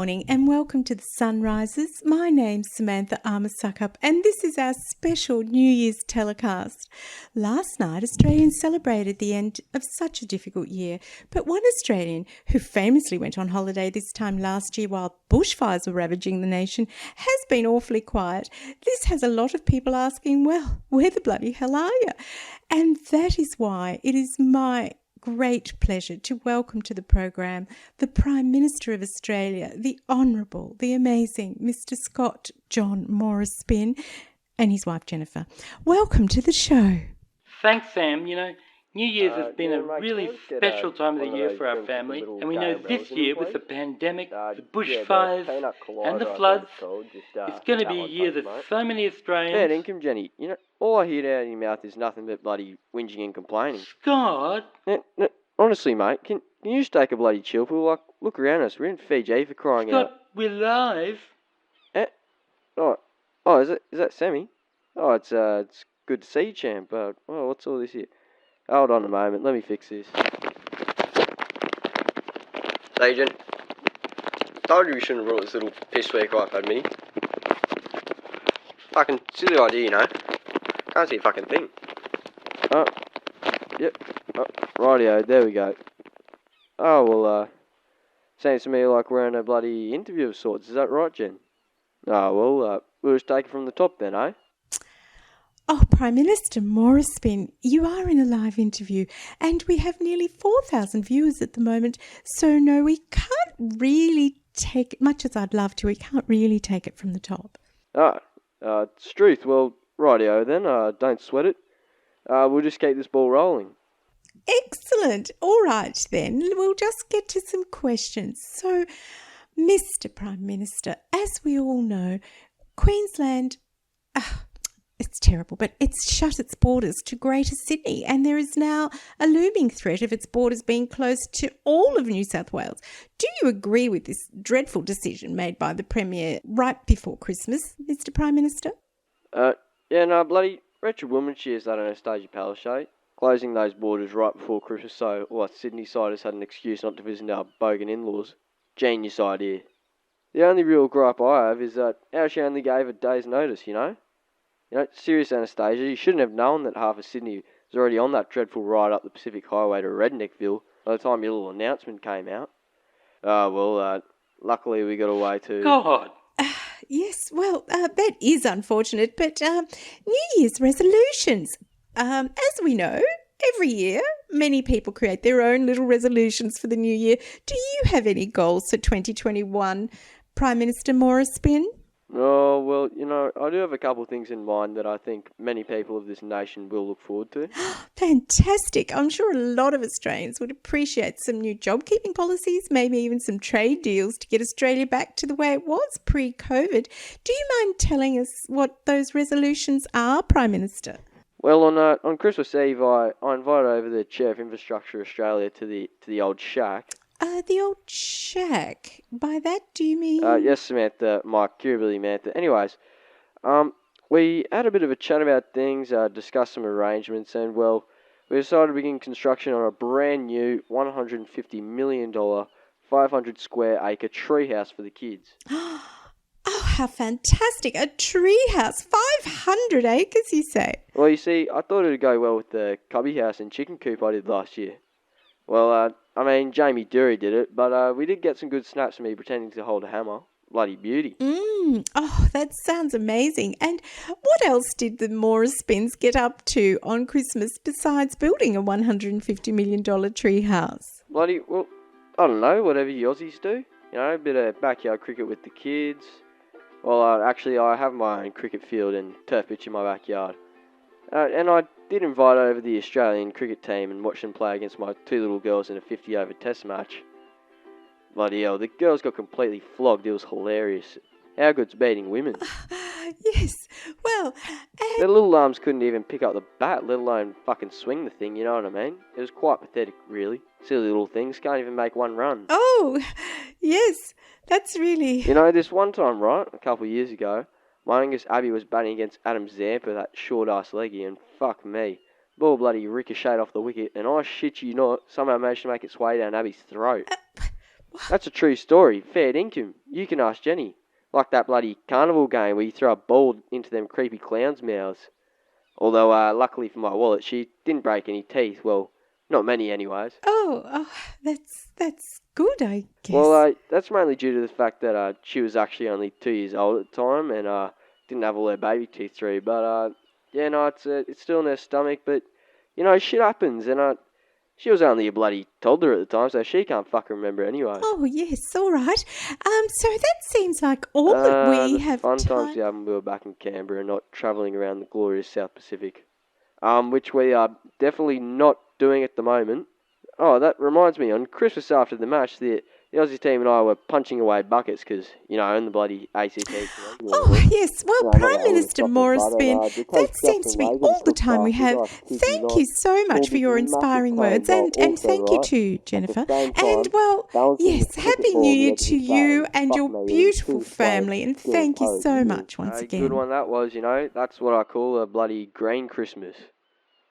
morning and welcome to the Sunrises. My name's Samantha Imasuckup and this is our special New Year's telecast. Last night, Australians celebrated the end of such a difficult year, but one Australian who famously went on holiday this time last year while bushfires were ravaging the nation has been awfully quiet. This has a lot of people asking, well, where the bloody hell are you? And that is why it is my great pleasure to welcome to the program the Prime Minister of Australia, the Honourable, the amazing Mr. Scott John Morrespin, and his wife Jennifer. Welcome to the show. Thanks, Sam. You know, New Year's has been a really special time of the year for our family, and we know this year with the pandemic, the bushfires and the floods, it's going to be a year that so many Australians... Fair income, Jenny. You know, all I hear out of your mouth is nothing but bloody whinging and complaining. Scott! No, honestly, mate, can you just take a bloody chill pill? Like, look around us. We're in Fiji for crying out. Scott, we're live. Oh, is that Sammy? Oh, it's good to see you, champ. What's all this here? Hold on a moment, let me fix this. Agent, told you we shouldn't have brought this little pissweak iPad mini. Fucking silly idea, you know. Can't see a fucking thing. Oh, yep. Oh, rightio, there we go. Oh, well, sounds to me like we're in a bloody interview of sorts, is that right, Jen? Oh, well, we'll just take it from the top then, eh? Oh, Prime Minister Morrespin, you are in a live interview and we have nearly 4,000 viewers at the moment. So, no, we can't really take it, much as I'd love to, we can't really take it from the top. It's truth. Well, rightio then, don't sweat it. We'll just keep this ball rolling. Excellent. All right then, we'll just get to some questions. So, Mr. Prime Minister, as we all know, Queensland... it's terrible, but it's shut its borders to Greater Sydney and there is now a looming threat of its borders being closed to all of New South Wales. Do you agree with this dreadful decision made by the Premier right before Christmas, Mr. Prime Minister? Bloody wretched woman she is that Anastasia Palaszczuk, closing those borders right before Christmas so Sydney-siders had an excuse not to visit our bogan in-laws. Genius idea. The only real gripe I have is that how she only gave a day's notice, you know? You know, serious Anastasia, you shouldn't have known that half of Sydney was already on that dreadful ride up the Pacific Highway to Redneckville by the time your little announcement came out. Luckily we got away to... God! Yes, well, that is unfortunate, but New Year's resolutions. As we know, every year many people create their own little resolutions for the new year. Do you have any goals for 2021, Prime Minister Morrespin? Oh, well, you know, I do have a couple of things in mind that I think many people of this nation will look forward to. Fantastic. I'm sure a lot of Australians would appreciate some new job-keeping policies, maybe even some trade deals to get Australia back to the way it was pre-COVID. Do you mind telling us what those resolutions are, Prime Minister? Well, on Christmas Eve, I invited over the Chair of Infrastructure Australia to the old shack. The old shack. By that, do you mean... Yes, Samantha, Mike, Billy, Mantha. Anyways, we had a bit of a chat about things, discussed some arrangements, and, well, we decided to begin construction on a brand new $150 million, 500-square-acre treehouse for the kids. Oh, how fantastic. A treehouse. 500 acres, you say? Well, you see, I thought it would go well with the cubby house and chicken coop I did last year. Well, Jamie Dury did it, but we did get some good snaps of me pretending to hold a hammer. Bloody beauty. Oh, that sounds amazing. And what else did the Morrespins get up to on Christmas besides building a $150 million treehouse? Bloody, well, I don't know, whatever you Aussies do. You know, a bit of backyard cricket with the kids. Well, actually, I have my own cricket field and turf pitch in my backyard. And I did invite over the Australian cricket team and watch them play against my two little girls in a 50-over test match. Bloody hell, the girls got completely flogged. It was hilarious. How good's beating women? Yes, well... Their little arms couldn't even pick up the bat, let alone fucking swing the thing, you know what I mean? It was quite pathetic, really. Silly little things, can't even make one run. Oh, yes, that's really... You know, this one time, right, a couple of years ago, my youngest Abby was batting against Adam Zampa, that short-ass leggy, and fuck me. Ball bloody ricocheted off the wicket, and I shit you not, somehow managed to make its way down Abby's throat. That's a true story. Fair dinkum. You can ask Jenny. Like that bloody carnival game where you throw a ball into them creepy clowns' mouths. Although, luckily for my wallet, she didn't break any teeth. Well, not many anyways. Oh, that's good, I guess. Well, that's mainly due to the fact that she was actually only 2 years old at the time and didn't have all her baby teeth through. But, yeah, no, it's still in her stomach. But, you know, shit happens. And she was only a bloody toddler at the time, so she can't fucking remember anyway. Oh, yes, all right. So that seems like all that we the have fun time. times we had when we were back in Canberra and not travelling around the glorious South Pacific. Which we are definitely not doing at the moment. Oh, that reminds me, on Christmas after the match, the Aussie team and I were punching away buckets because, you know, in the bloody ACT. Oh, yes. Well, Prime Minister Morrespin, that seems to be all the time we have. Thank you so much for your inspiring words and thank you too, Jennifer. And, well, yes, Happy New Year to you and your beautiful family and thank you so much once again. Good one that was, you know. That's what I call a bloody green Christmas.